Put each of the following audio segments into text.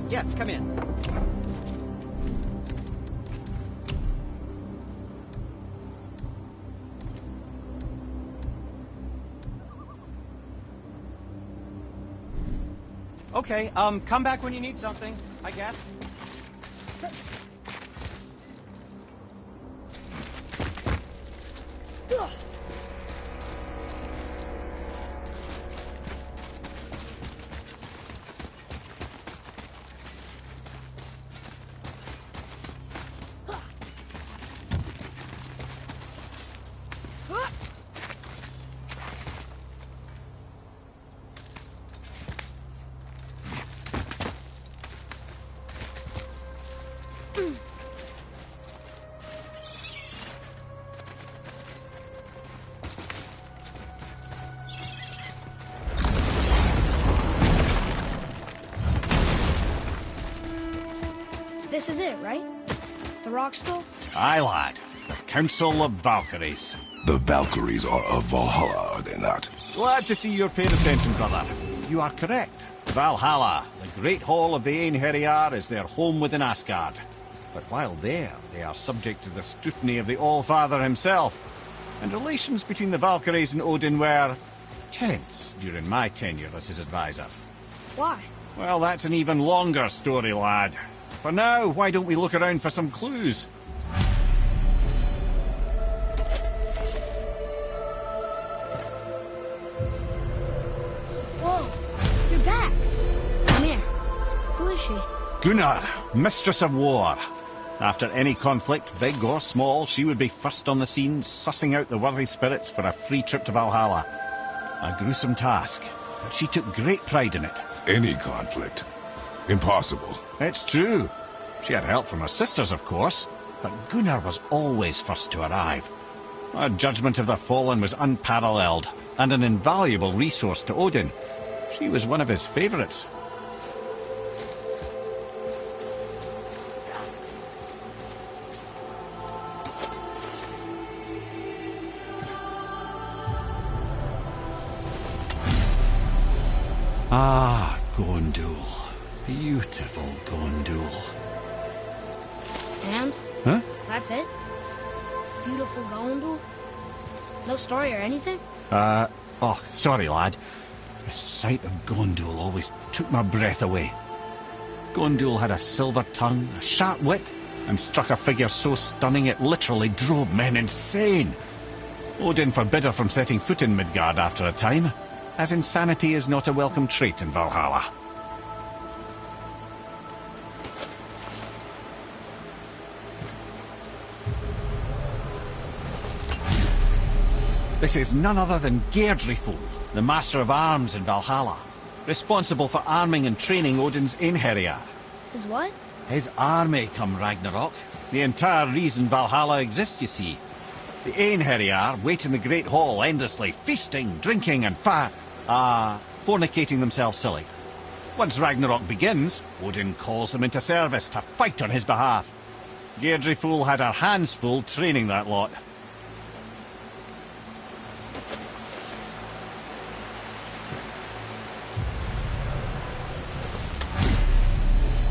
Yes, come in. Okay, come back when you need something, I guess. This is it, right? The rock stool? Aye, lad. The Council of Valkyries. The Valkyries are of Valhalla, are they not? Glad to see you're paying attention, brother. You are correct. Valhalla, the great hall of the Einherjar, is their home within Asgard. But while there, they are subject to the scrutiny of the All-Father himself. And relations between the Valkyries and Odin were tense during my tenure as his advisor. Why? Well, that's an even longer story, lad. For now, why don't we look around for some clues? Whoa, you're back. Come here. Who is she? Gunnar, Mistress of War. After any conflict, big or small, she would be first on the scene, sussing out the worthy spirits for a free trip to Valhalla. A gruesome task, but she took great pride in it. Any conflict. Impossible. It's true. She had help from her sisters, of course, but Gunnar was always first to arrive. Her judgment of the fallen was unparalleled, and an invaluable resource to Odin. She was one of his favourites. Ah, Gondul. Beautiful Gondul. And? Huh? That's it? Beautiful Gondul? No story or anything? Oh, sorry, lad. The sight of Gondul always took my breath away. Gondul had a silver tongue, a sharp wit, and struck a figure so stunning it literally drove men insane. Odin forbid her from setting foot in Midgard after a time, as insanity is not a welcome trait in Valhalla. This is none other than Geirdriful, the Master of Arms in Valhalla, responsible for arming and training Odin's Einherjar. His what? His army come Ragnarok. The entire reason Valhalla exists, you see. The Einherjar wait in the Great Hall endlessly, feasting, drinking and fornicating themselves silly. Once Ragnarok begins, Odin calls them into service to fight on his behalf. Geirdriful had her hands full training that lot.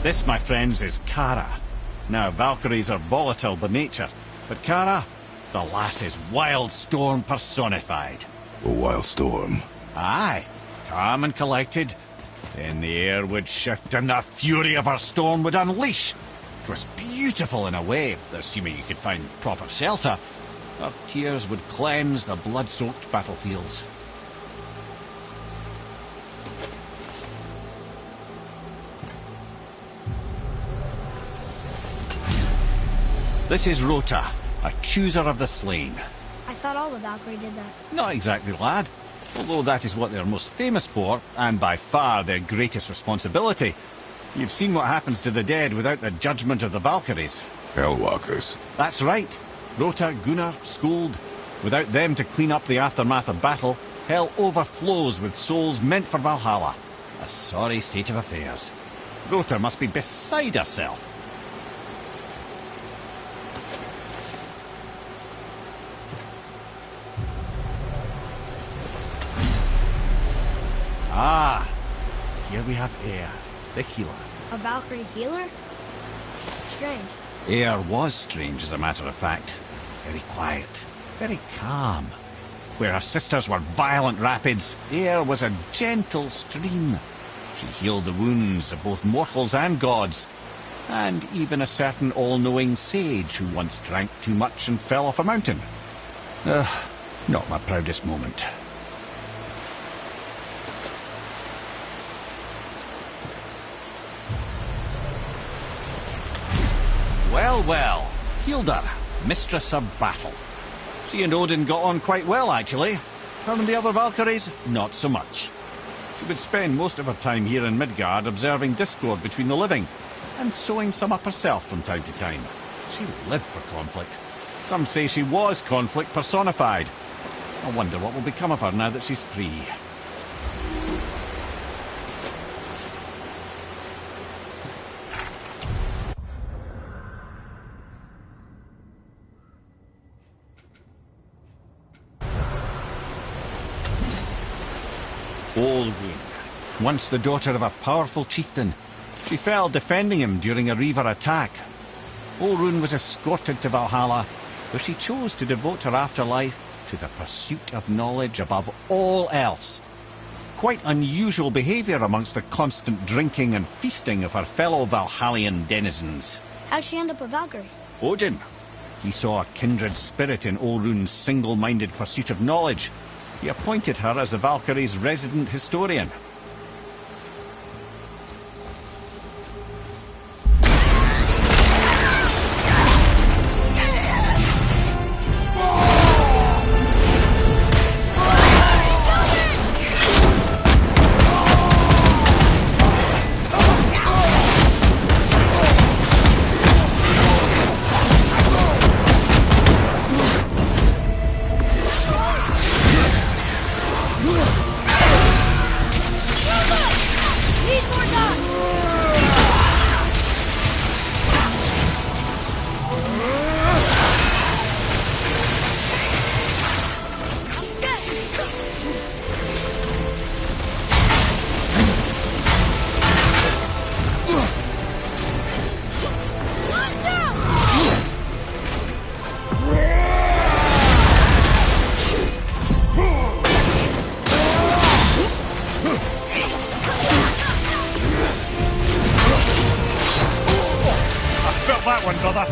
This, my friends, is Kara. Now, Valkyries are volatile by nature, but Kara, the lass is Wild Storm personified. A wild storm. Aye, calm and collected. Then the air would shift and the fury of her storm would unleash. 'Twas beautiful in a way, assuming you could find proper shelter. Her tears would cleanse the blood-soaked battlefields. This is Rota, a chooser of the slain. I thought all the Valkyrie did that. Not exactly, lad. Although that is what they're most famous for, and by far their greatest responsibility. You've seen what happens to the dead without the judgment of the Valkyries. Hellwalkers. That's right. Rota, Gunnar, Skuld. Without them to clean up the aftermath of battle, hell overflows with souls meant for Valhalla. A sorry state of affairs. Rota must be beside herself. Ah, here we have air. the healer. A Valkyrie healer? Strange. Air was strange, as a matter of fact. Very quiet, very calm. Where her sisters were violent rapids, Air was a gentle stream. She healed the wounds of both mortals and gods, and even a certain all-knowing sage who once drank too much and fell off a mountain. Not my proudest moment. Well, well, healed her, mistress of battle. She and Odin got on quite well, actually. Her and the other Valkyries, not so much. She would spend most of her time here in Midgard observing discord between the living, and sewing some up herself from time to time. She lived for conflict. Some say she was conflict personified. I wonder what will become of her now that she's free. Olrun, once the daughter of a powerful chieftain. She fell defending him during a Reaver attack. Olrun was escorted to Valhalla, where she chose to devote her afterlife to the pursuit of knowledge above all else. Quite unusual behaviour amongst the constant drinking and feasting of her fellow Valhallian denizens. How'd she end up a Valkyrie? Odin. He saw a kindred spirit in Olrun's single-minded pursuit of knowledge. He appointed her as the Valkyrie's resident historian. That one, brother.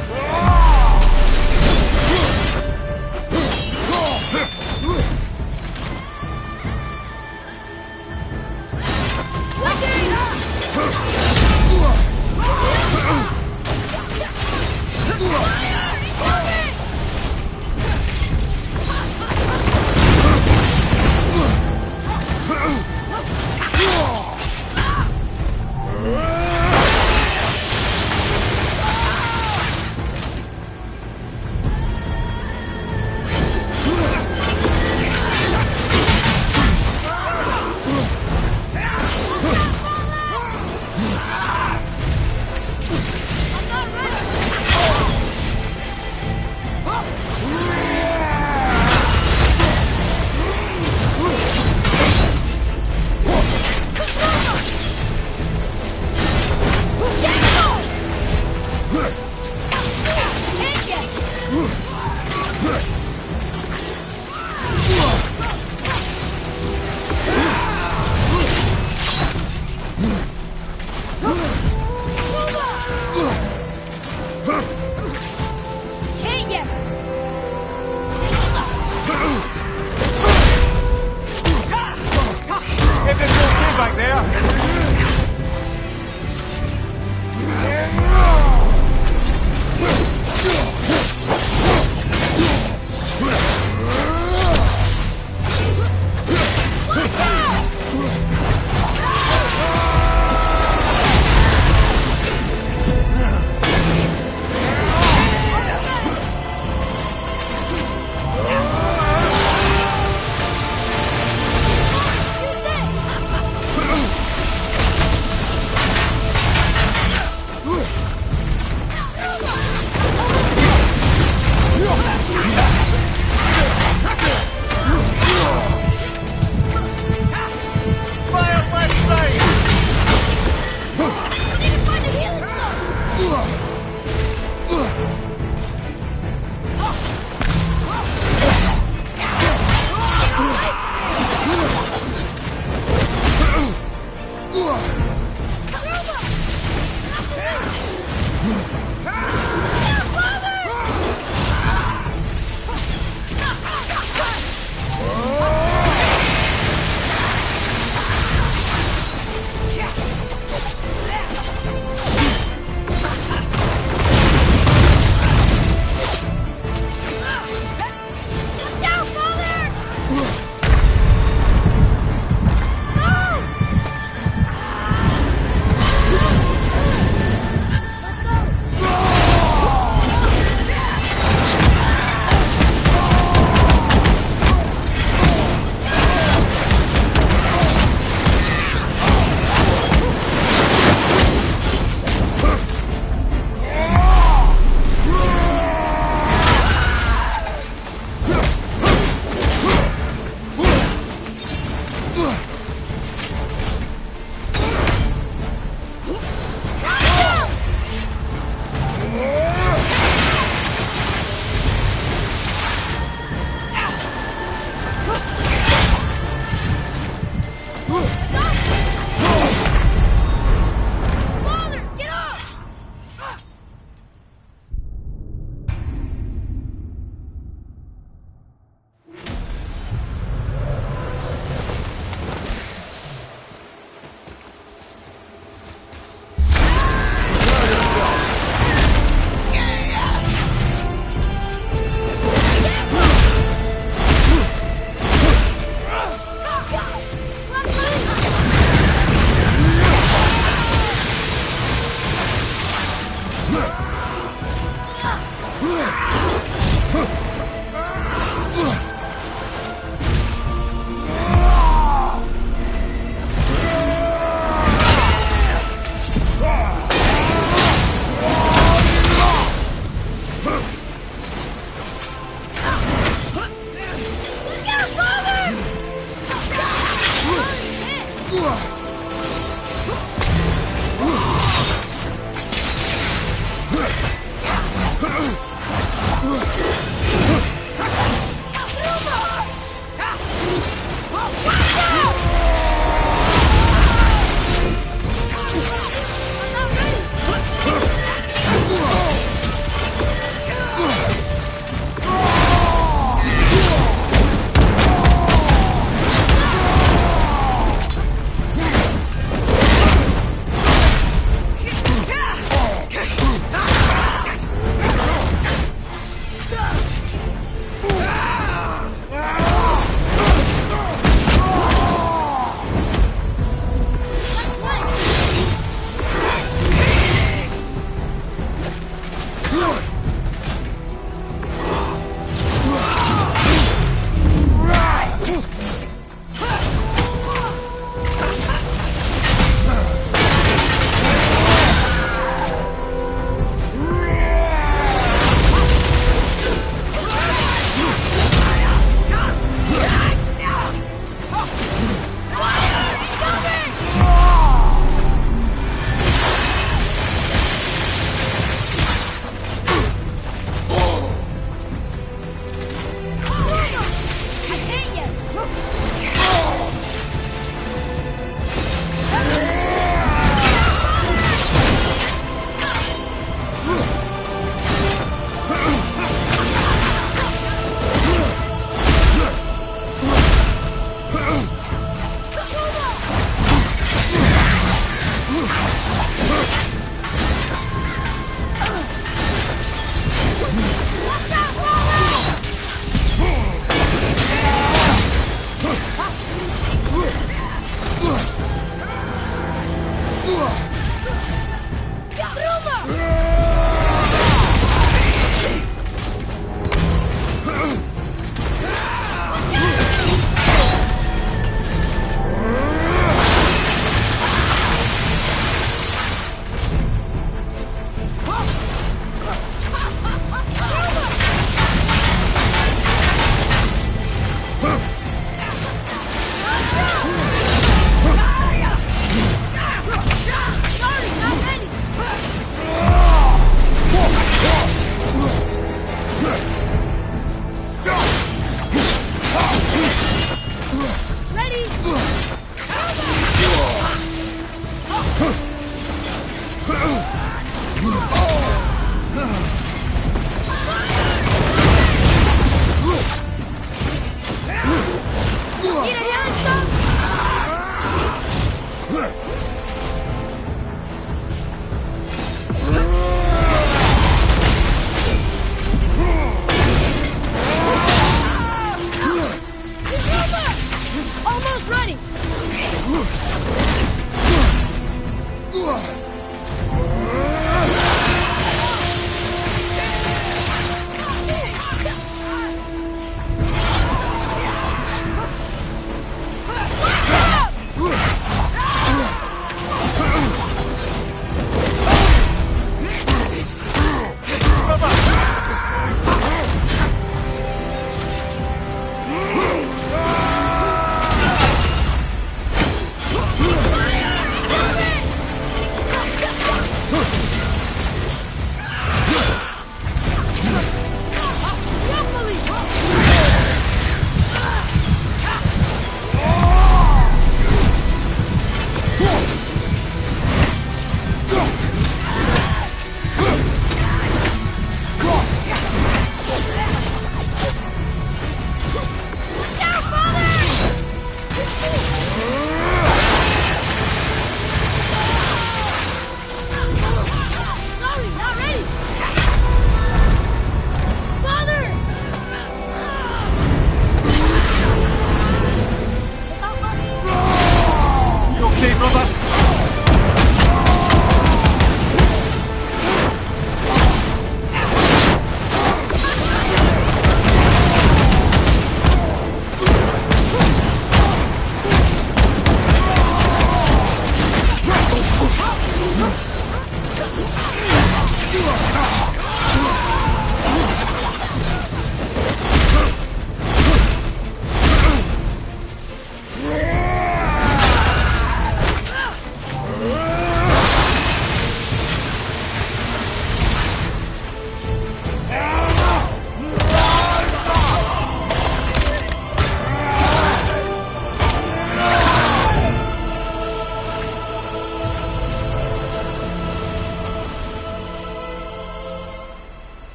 Back there. Almost ready!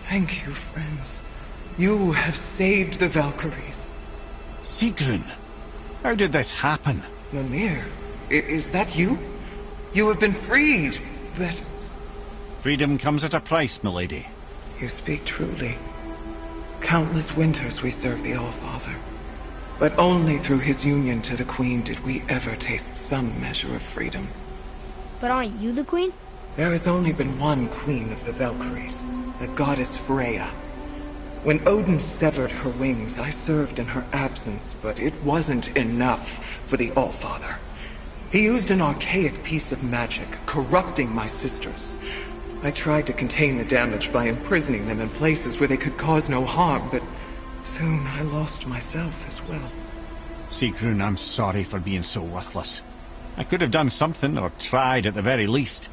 Thank you, friends. You have saved the Valkyries. Sigrun, how did this happen? Mimir, is that you? You have been freed, but... Freedom comes at a price, milady. You speak truly. Countless winters we served the All-Father. But only through his union to the Queen did we ever taste some measure of freedom. But aren't you the queen? There has only been one Queen of the Valkyries, the goddess Freya. When Odin severed her wings, I served in her absence, but it wasn't enough for the All-Father. He used an archaic piece of magic, corrupting my sisters. I tried to contain the damage by imprisoning them in places where they could cause no harm, but soon I lost myself as well. Sigrun, I'm sorry for being so worthless. I could have done something, or tried at the very least.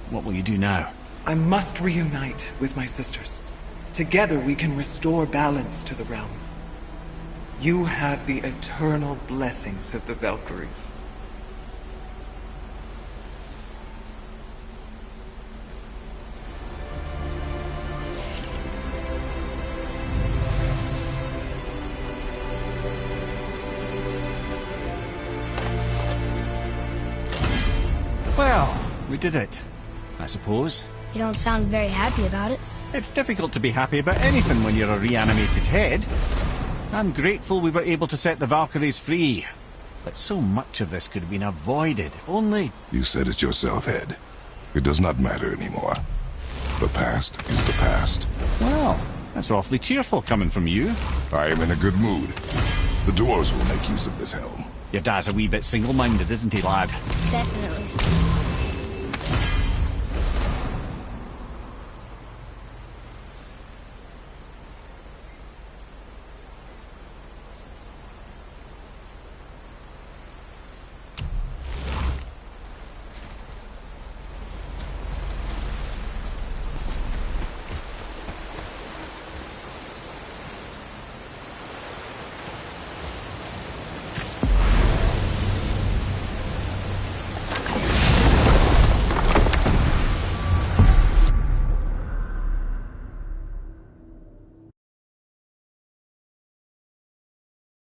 What will you do now? I must reunite with my sisters. Together we can restore balance to the realms. You have the eternal blessings of the Valkyries. Well, we did it, I suppose. You don't sound very happy about it. It's difficult to be happy about anything when you're a reanimated head. I'm grateful we were able to set the Valkyries free. But so much of this could have been avoided, if only... You said it yourself, Head. It does not matter anymore. The past is the past. Well, that's awfully cheerful coming from you. I am in a good mood. The dwarves will make use of this helm. Your dad's a wee bit single-minded, isn't he, lad? Definitely.